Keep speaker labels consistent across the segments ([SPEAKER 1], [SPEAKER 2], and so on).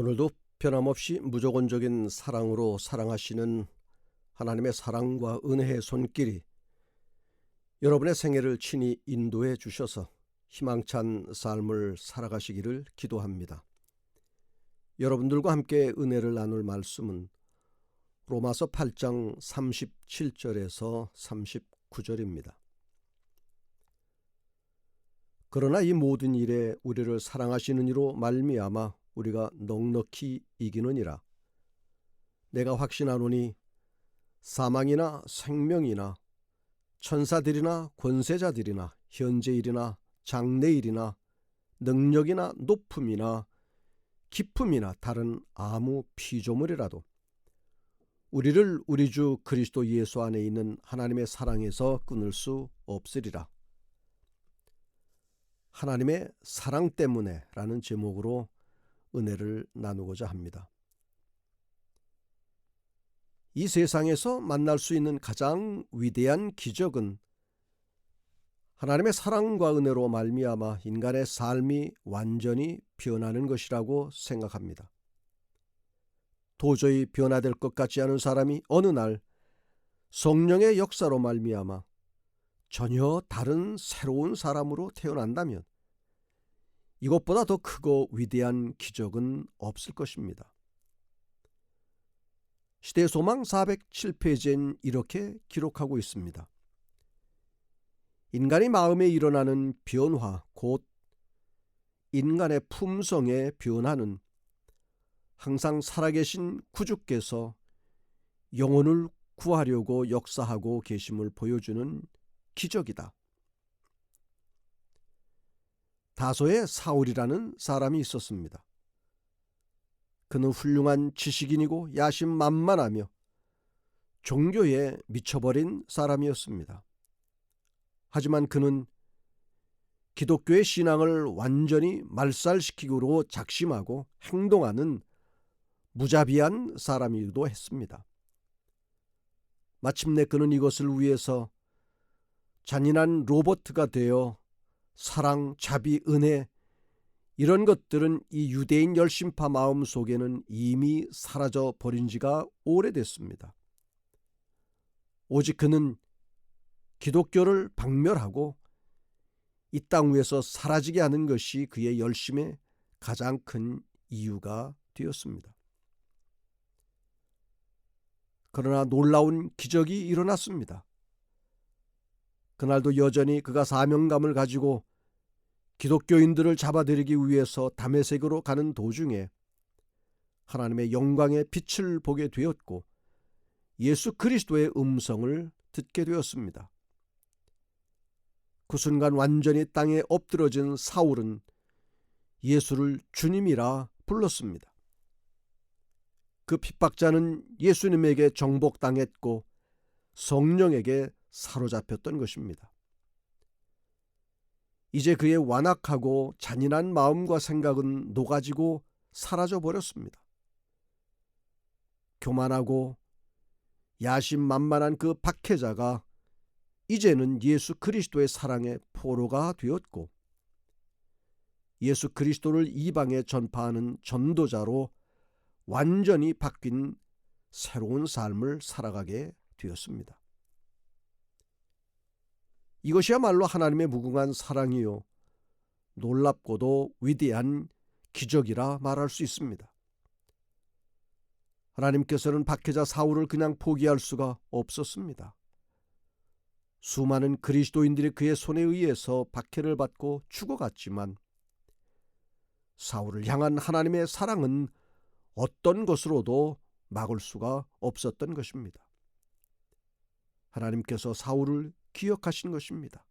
[SPEAKER 1] 오늘도 변함없이 무조건적인 사랑으로 사랑하시는 하나님의 사랑과 은혜의 손길이 여러분의 생애를 친히 인도해 주셔서 희망찬 삶을 살아가시기를 기도합니다. 여러분들과 함께 은혜를 나눌 말씀은 로마서 8장 37절에서 39절입니다. 그러나 이 모든 일에 우리를 사랑하시는 이로 말미암아 우리가 넉넉히 이기느니라. 내가 확신하노니 사망이나 생명이나 천사들이나 권세자들이나 현재일이나 장래일이나 능력이나 높음이나 깊음이나 다른 아무 피조물이라도 우리를 우리 주 그리스도 예수 안에 있는 하나님의 사랑에서 끊을 수 없으리라. 하나님의 사랑 때문에 라는 제목으로 은혜를 나누고자 합니다. 이 세상에서 만날 수 있는 가장 위대한 기적은 하나님의 사랑과 은혜로 말미암아 인간의 삶이 완전히 변하는 것이라고 생각합니다. 도저히 변화될 것 같지 않은 사람이 어느 날 성령의 역사로 말미암아 전혀 다른 새로운 사람으로 태어난다면 이것보다 더 크고 위대한 기적은 없을 것입니다. 시대소망 407페이지엔 이렇게 기록하고 있습니다. 인간의 마음에 일어나는 변화, 곧 인간의 품성의 변화는 항상 살아계신 구주께서 영혼을 구하려고 역사하고 계심을 보여주는 기적이다. 다소의 사울이라는 사람이 있었습니다. 그는 훌륭한 지식인이고 야심만만하며 종교에 미쳐버린 사람이었습니다. 하지만 그는 기독교의 신앙을 완전히 말살시키기로 작심하고 행동하는 무자비한 사람이기도 했습니다. 마침내 그는 이것을 위해서 잔인한 로봇가 되어 사랑, 자비, 은혜 이런 것들은 이 유대인 열심파 마음 속에는 이미 사라져 버린 지가 오래됐습니다. 오직 그는 기독교를 박멸하고 이 땅 위에서 사라지게 하는 것이 그의 열심의 가장 큰 이유가 되었습니다. 그러나 놀라운 기적이 일어났습니다. 그날도 여전히 그가 사명감을 가지고 기독교인들을 잡아들이기 위해서 다메섹으로 가는 도중에 하나님의 영광의 빛을 보게 되었고 예수 그리스도의 음성을 듣게 되었습니다. 그 순간 완전히 땅에 엎드러진 사울은 예수를 주님이라 불렀습니다. 그 핍박자는 예수님에게 정복당했고 성령에게 사로잡혔던 것입니다. 이제 그의 완악하고 잔인한 마음과 생각은 녹아지고 사라져 버렸습니다. 교만하고 야심만만한 그 박해자가 이제는 예수 그리스도의 사랑의 포로가 되었고 예수 그리스도를 이방에 전파하는 전도자로 완전히 바뀐 새로운 삶을 살아가게 되었습니다. 이것이야말로 하나님의 무궁한 사랑이요 놀랍고도 위대한 기적이라 말할 수 있습니다. 하나님께서는 박해자 사울을 그냥 포기할 수가 없었습니다. 수많은 그리스도인들이 그의 손에 의해서 박해를 받고 죽어갔지만 사울을 향한 하나님의 사랑은 어떤 것으로도 막을 수가 없었던 것입니다. 하나님께서 사울을 기억하신 것입니다.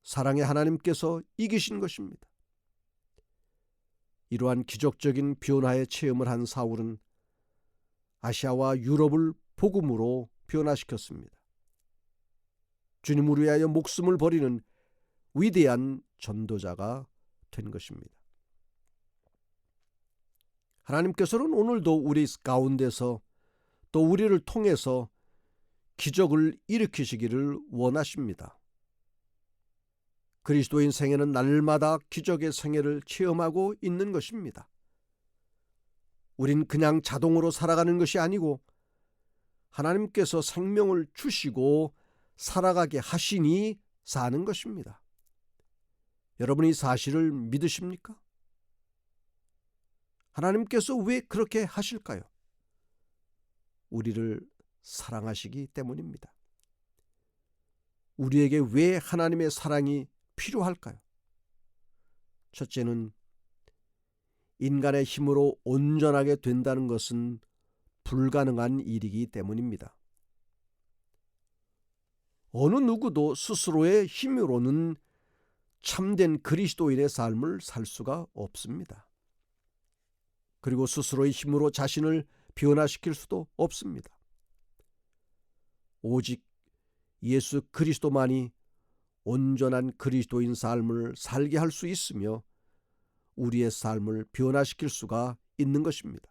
[SPEAKER 1] 사랑의 하나님께서 이기신 것입니다. 이러한 기적적인 변화의 체험을 한 사울은 아시아와 유럽을 복음으로 변화시켰습니다. 주님을 위하여 목숨을 버리는 위대한 전도자가 된 것입니다. 하나님께서는 오늘도 우리 가운데서 또 우리를 통해서 기적을 일으키시기를 원하십니다. 그리스도인 생애는 날마다 기적의 생애를 체험하고 있는 것입니다. 우린 그냥 자동으로 살아가는 것이 아니고 하나님께서 생명을 주시고 살아가게 하시니 사는 것입니다. 여러분이 이 사실을 믿으십니까? 하나님께서 왜 그렇게 하실까요? 우리를 사랑하시기 때문입니다. 우리에게 왜 하나님의 사랑이 필요할까요? 첫째는 인간의 힘으로 온전하게 된다는 것은 불가능한 일이기 때문입니다. 어느 누구도 스스로의 힘으로는 참된 그리스도인의 삶을 살 수가 없습니다. 그리고 스스로의 힘으로 자신을 변화시킬 수도 없습니다. 오직 예수 그리스도만이 온전한 그리스도인 삶을 살게 할 수 있으며 우리의 삶을 변화시킬 수가 있는 것입니다.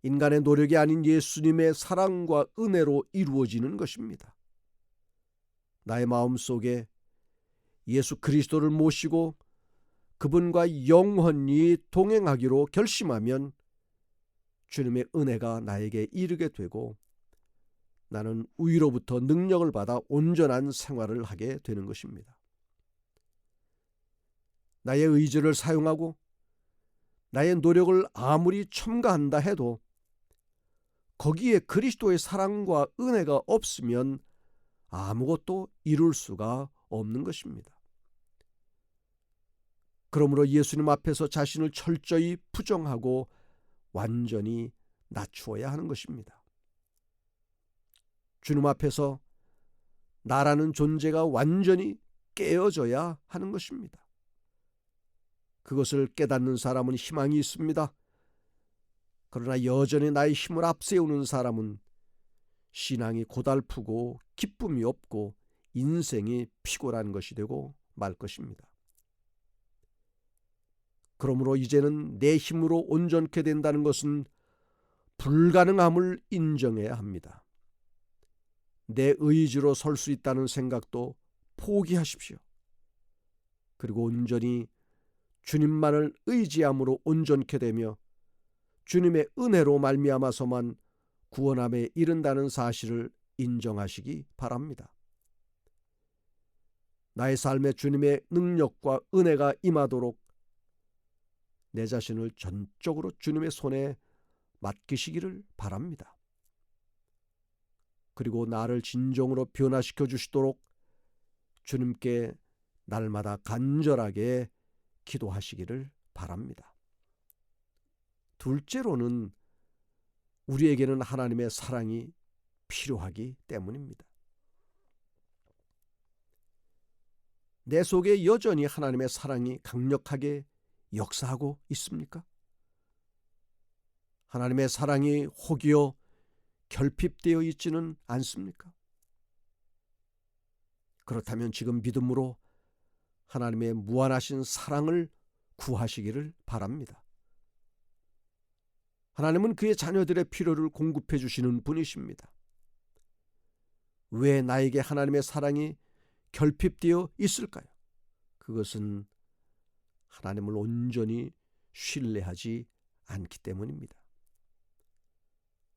[SPEAKER 1] 인간의 노력이 아닌 예수님의 사랑과 은혜로 이루어지는 것입니다. 나의 마음속에 예수 그리스도를 모시고 그분과 영원히 동행하기로 결심하면 주님의 은혜가 나에게 이르게 되고 나는 위로부터 능력을 받아 온전한 생활을 하게 되는 것입니다. 나의 의지를 사용하고 나의 노력을 아무리 첨가한다 해도 거기에 그리스도의 사랑과 은혜가 없으면 아무것도 이룰 수가 없는 것입니다. 그러므로 예수님 앞에서 자신을 철저히 부정하고 완전히 낮추어야 하는 것입니다. 주님 앞에서 나라는 존재가 완전히 깨어져야 하는 것입니다. 그것을 깨닫는 사람은 희망이 있습니다. 그러나 여전히 나의 힘을 앞세우는 사람은 신앙이 고달프고 기쁨이 없고 인생이 피곤한 것이 되고 말 것입니다. 그러므로 이제는 내 힘으로 온전케 된다는 것은 불가능함을 인정해야 합니다. 내 의지로 설 수 있다는 생각도 포기하십시오. 그리고 온전히 주님만을 의지함으로 온전케 되며 주님의 은혜로 말미암아서만 구원함에 이른다는 사실을 인정하시기 바랍니다. 나의 삶에 주님의 능력과 은혜가 임하도록 내 자신을 전적으로 주님의 손에 맡기시기를 바랍니다. 그리고 나를 진정으로 변화시켜 주시도록 주님께 날마다 간절하게 기도하시기를 바랍니다. 둘째로는 우리에게는 하나님의 사랑이 필요하기 때문입니다. 내 속에 여전히 하나님의 사랑이 강력하게 역사하고 있습니까? 하나님의 사랑이 혹여 결핍되어 있지는 않습니까? 그렇다면 지금 믿음으로 하나님의 무한하신 사랑을 구하시기를 바랍니다. 하나님은 그의 자녀들의 필요를 공급해 주시는 분이십니다. 왜 나에게 하나님의 사랑이 결핍되어 있을까요? 그것은 하나님을 온전히 신뢰하지 않기 때문입니다.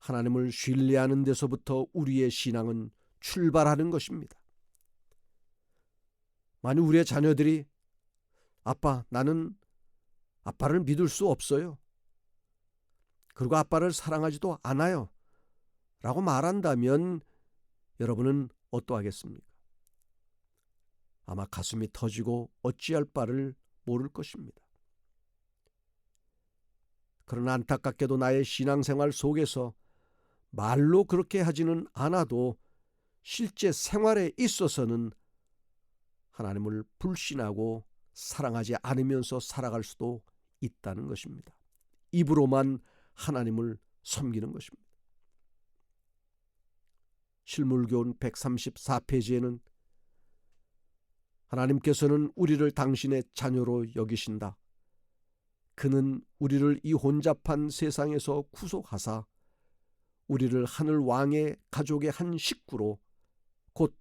[SPEAKER 1] 하나님을 신뢰하는 데서부터 우리의 신앙은 출발하는 것입니다. 만약 우리의 자녀들이 아빠, 나는 아빠를 믿을 수 없어요. 그리고 아빠를 사랑하지도 않아요. 라고 말한다면 여러분은 어떠하겠습니까? 아마 가슴이 터지고 어찌할 바를 모를 것입니다. 그러나 안타깝게도 나의 신앙생활 속에서 말로 그렇게 하지는 않아도 실제 생활에 있어서는 하나님을 불신하고 사랑하지 않으면서 살아갈 수도 있다는 것입니다. 입으로만 하나님을 섬기는 것입니다. 실물교훈 134페이지에는 하나님께서는 우리를 당신의 자녀로 여기신다. 그는 우리를 이 혼잡한 세상에서 구속하사 우리를 하늘 왕의 가족의 한 식구로 곧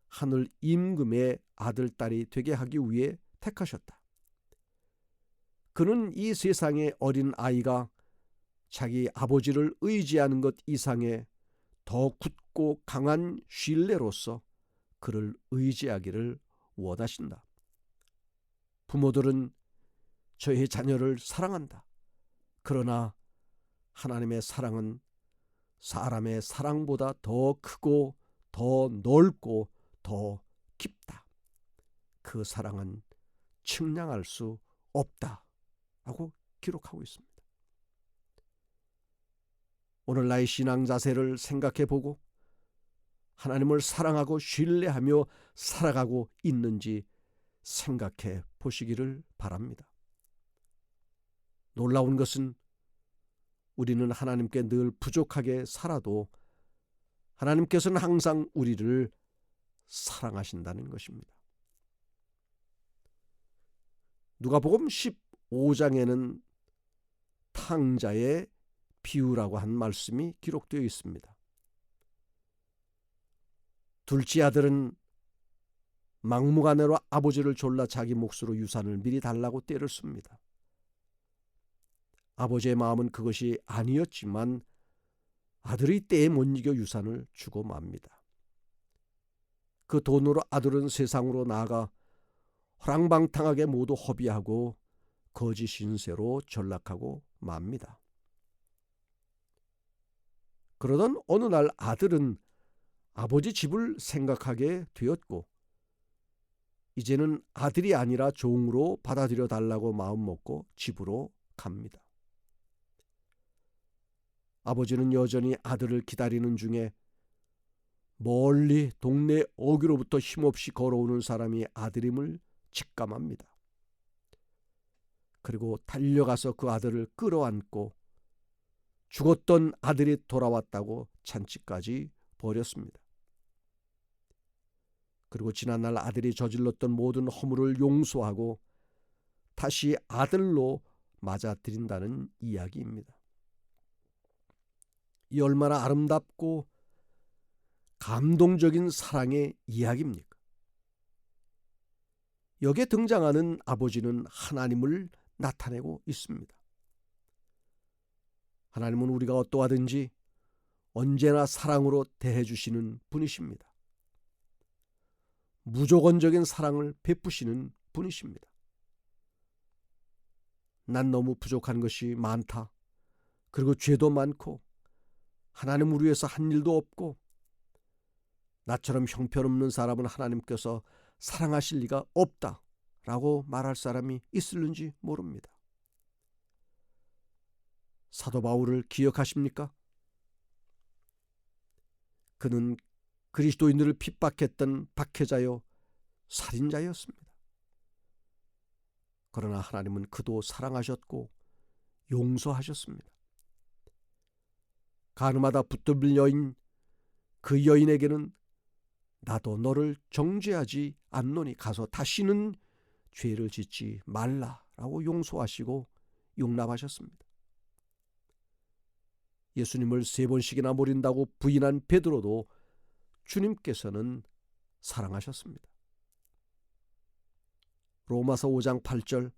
[SPEAKER 1] 하늘 임금의 아들, 딸이 되게 하기 위해 택하셨다. 그는 이 세상의 어린 아이가 자기 아버지를 의지하는 것 이상의 더 굳고 강한 신뢰로서 그를 의지하기를 원하신다. 부모들은 저희 자녀를 사랑한다. 그러나 하나님의 사랑은 사람의 사랑보다 더 크고 더 넓고 더 깊다. 그 사랑은 측량할 수 없다. 라고 기록하고 있습니다. 오늘 나의 신앙 자세를 생각해 보고 하나님을 사랑하고 신뢰하며 살아가고 있는지 생각해 보시기를 바랍니다. 놀라운 것은 우리는 하나님께 늘 부족하게 살아도 하나님께서는 항상 우리를 사랑하신다는 것입니다. 누가복음 15장에는 탕자의 비유라고 한 말씀이 기록되어 있습니다. 둘째 아들은 막무가내로 아버지를 졸라 자기 몫으로 유산을 미리 달라고 떼를 씁니다. 아버지의 마음은 그것이 아니었지만 아들이 때에 못 이겨 유산을 주고 맙니다. 그 돈으로 아들은 세상으로 나아가 허랑방탕하게 모두 허비하고 거지 신세로 전락하고 맙니다. 그러던 어느 날 아들은 아버지 집을 생각하게 되었고 이제는 아들이 아니라 종으로 받아들여 달라고 마음먹고 집으로 갑니다. 아버지는 여전히 아들을 기다리는 중에 멀리 동네 어귀로부터 힘없이 걸어오는 사람이 아들임을 직감합니다. 그리고 달려가서 그 아들을 끌어안고 죽었던 아들이 돌아왔다고 잔치까지 벌였습니다. 그리고 지난날 아들이 저질렀던 모든 허물을 용서하고 다시 아들로 맞아들인다는 이야기입니다. 이 얼마나 아름답고 감동적인 사랑의 이야기입니까? 여기에 등장하는 아버지는 하나님을 나타내고 있습니다. 하나님은 우리가 어떠하든지 언제나 사랑으로 대해주시는 분이십니다. 무조건적인 사랑을 베푸시는 분이십니다. 난 너무 부족한 것이 많다. 그리고 죄도 많고 하나님 우리 위해서 한 일도 없고 나처럼 형편없는 사람은 하나님께서 사랑하실 리가 없다 라고 말할 사람이 있을는지 모릅니다. 사도 바울을 기억하십니까? 그는 그리스도인들을 핍박했던 박해자요 살인자였습니다. 그러나 하나님은 그도 사랑하셨고 용서하셨습니다. 가늠하다 붙들릴 여인, 그 여인에게는 나도 너를 정죄하지 않노니 가서 다시는 죄를 짓지 말라라고 용서하시고 용납하셨습니다. 예수님을 3번씩이나 모른다고 부인한 베드로도 주님께서는 사랑하셨습니다. 로마서 5장 8절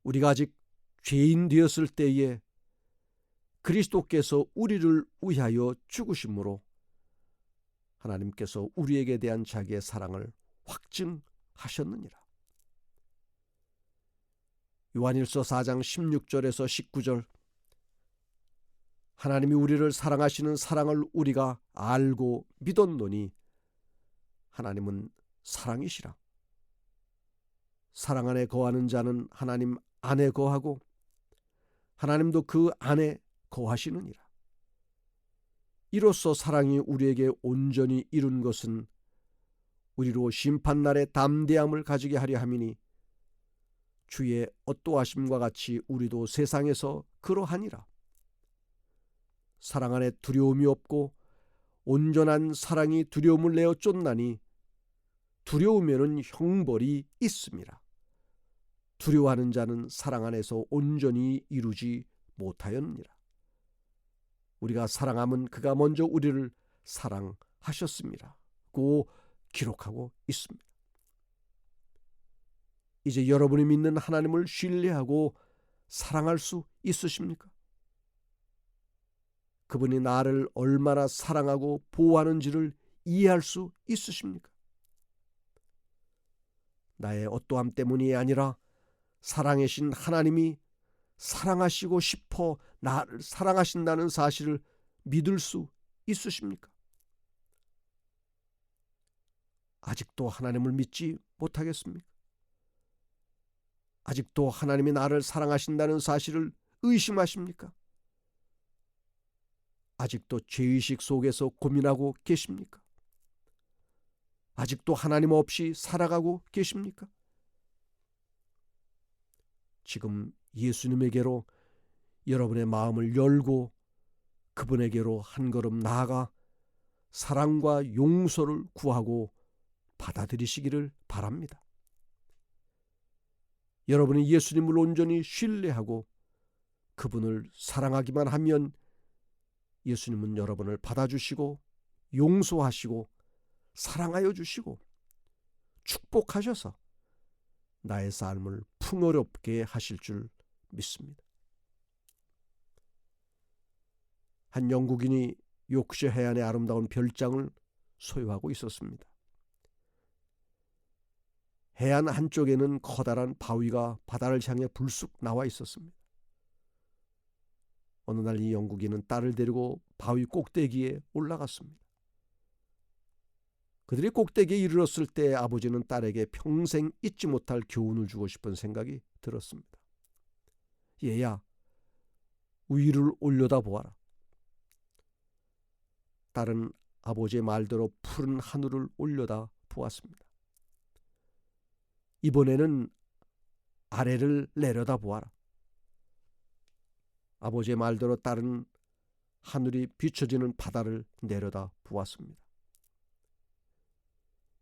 [SPEAKER 1] 우리가 아직 죄인 되었을 때에 그리스도께서 우리를 위하여 죽으심으로 하나님께서 우리에게 대한 자기의 사랑을 확증하셨느니라. 요한일서 4장 16절에서 19절 하나님이 우리를 사랑하시는 사랑을 우리가 알고 믿었노니 하나님은 사랑이시라. 사랑 안에 거하는 자는 하나님 안에 거하고 하나님도 그 안에 거하시느니라. 이로써 사랑이 우리에게 온전히 이룬 것은 우리로 심판날에 담대함을 가지게 하려 함이니 주의 어떠하심과 같이 우리도 세상에서 그러하니라. 사랑 안에 두려움이 없고 온전한 사랑이 두려움을 내어 쫓나니 두려우면은 형벌이 있음이라. 두려워하는 자는 사랑 안에서 온전히 이루지 못하였느니라. 우리가 사랑함은 그가 먼저 우리를 사랑하셨습니다. 고 기록하고 있습니다. 이제 여러분이 믿는 하나님을 신뢰하고 사랑할 수 있으십니까? 그분이 나를 얼마나 사랑하고 보호하는지를 이해할 수 있으십니까? 나의 어떠함 때문이 아니라 사랑이신 하나님이 사랑하시고 싶어 나를 사랑하신다는 사실을 믿을 수 있으십니까? 아직도 하나님을 믿지 못하겠습니까? 아직도 하나님이 나를 사랑하신다는 사실을 의심하십니까? 아직도 죄의식 속에서 고민하고 계십니까? 아직도 하나님 없이 살아가고 계십니까? 지금 예수님에게로 여러분의 마음을 열고 그분에게로 한 걸음 나아가 사랑과 용서를 구하고 받아들이시기를 바랍니다. 여러분이 예수님을 온전히 신뢰하고 그분을 사랑하기만 하면 예수님은 여러분을 받아주시고 용서하시고 사랑하여 주시고 축복하셔서 나의 삶을 풍요롭게 하실 줄 믿습니다. 한 영국인이 요크셔 해안의 아름다운 별장을 소유하고 있었습니다. 해안 한쪽에는 커다란 바위가 바다를 향해 불쑥 나와 있었습니다. 어느 날 이 영국인은 딸을 데리고 바위 꼭대기에 올라갔습니다. 그들이 꼭대기에 이르렀을 때 아버지는 딸에게 평생 잊지 못할 교훈을 주고 싶은 생각이 들었습니다. 얘야, 위를 올려다 보아라. 딸은 아버지의 말대로 푸른 하늘을 올려다 보았습니다. 이번에는 아래를 내려다 보아라. 아버지의 말대로 딸은 하늘이 비춰지는 바다를 내려다 보았습니다.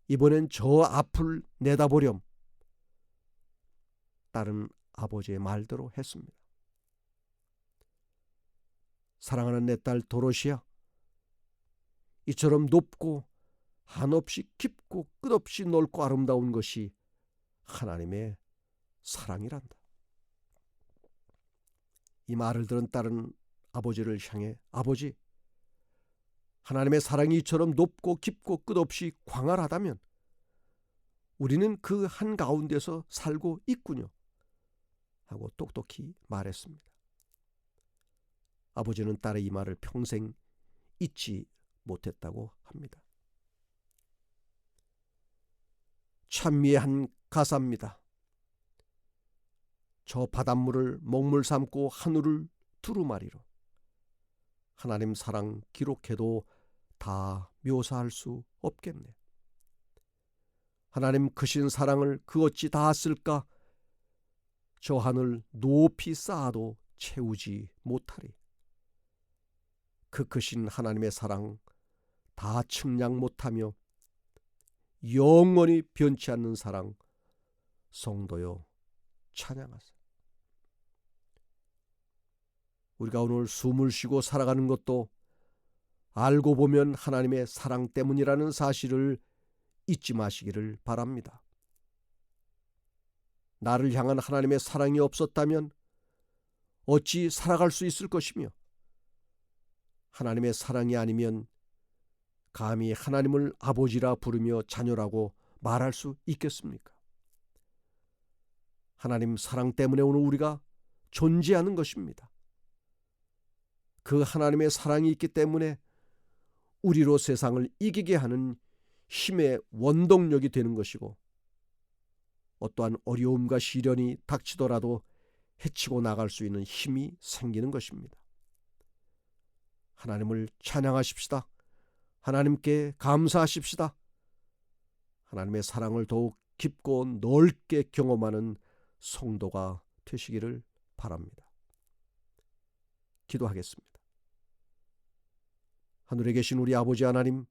[SPEAKER 1] 이번엔 저 앞을 내다보렴. 딸은 아버지의 말대로 했습니다. 사랑하는 내 딸 도로시야, 이처럼 높고 한없이 깊고 끝없이 넓고 아름다운 것이 하나님의 사랑이란다. 이 말을 들은 딸은 아버지를 향해 아버지, 하나님의 사랑이 이처럼 높고 깊고 끝없이 광활하다면 우리는 그 한가운데서 살고 있군요 하고 똑똑히 말했습니다. 아버지는 딸의 이 말을 평생 잊지 못했다고 합니다. 찬미의 한 가사입니다. 저 바닷물을 먹물 삼고 하늘을 두루마리로. 하나님 사랑 기록해도 다 묘사할 수 없겠네. 하나님 크신 사랑을 그 어찌 다 쓸까? 저 하늘 높이 쌓아도 채우지 못하리. 그 크신 하나님의 사랑 다 측량 못하며 영원히 변치 않는 사랑 성도여 찬양하세. 우리가 오늘 숨을 쉬고 살아가는 것도 알고 보면 하나님의 사랑 때문이라는 사실을 잊지 마시기를 바랍니다. 나를 향한 하나님의 사랑이 없었다면 어찌 살아갈 수 있을 것이며, 하나님의 사랑이 아니면 감히 하나님을 아버지라 부르며 자녀라고 말할 수 있겠습니까? 하나님 사랑 때문에 오늘 우리가 존재하는 것입니다. 그 하나님의 사랑이 있기 때문에 우리로 세상을 이기게 하는 힘의 원동력이 되는 것이고, 어떠한 어려움과 시련이 닥치더라도 헤치고 나갈 수 있는 힘이 생기는 것입니다. 하나님을 찬양하십시다. 하나님께 감사하십시다. 하나님의 사랑을 더욱 깊고 넓게 경험하는 성도가 되시기를 바랍니다. 기도하겠습니다. 하늘에 계신 우리 아버지 하나님,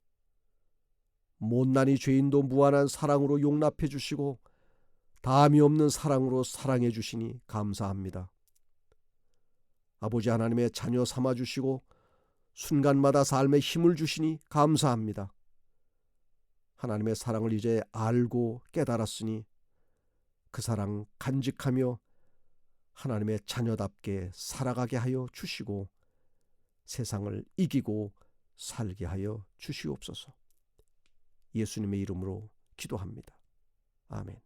[SPEAKER 1] 못난이 죄인도 무한한 사랑으로 용납해 주시고 다함이 없는 사랑으로 사랑해 주시니 감사합니다. 아버지 하나님의 자녀 삼아 주시고 순간마다 삶에 힘을 주시니 감사합니다. 하나님의 사랑을 이제 알고 깨달았으니 그 사랑 간직하며 하나님의 자녀답게 살아가게 하여 주시고 세상을 이기고 살게 하여 주시옵소서. 예수님의 이름으로 기도합니다. 아멘.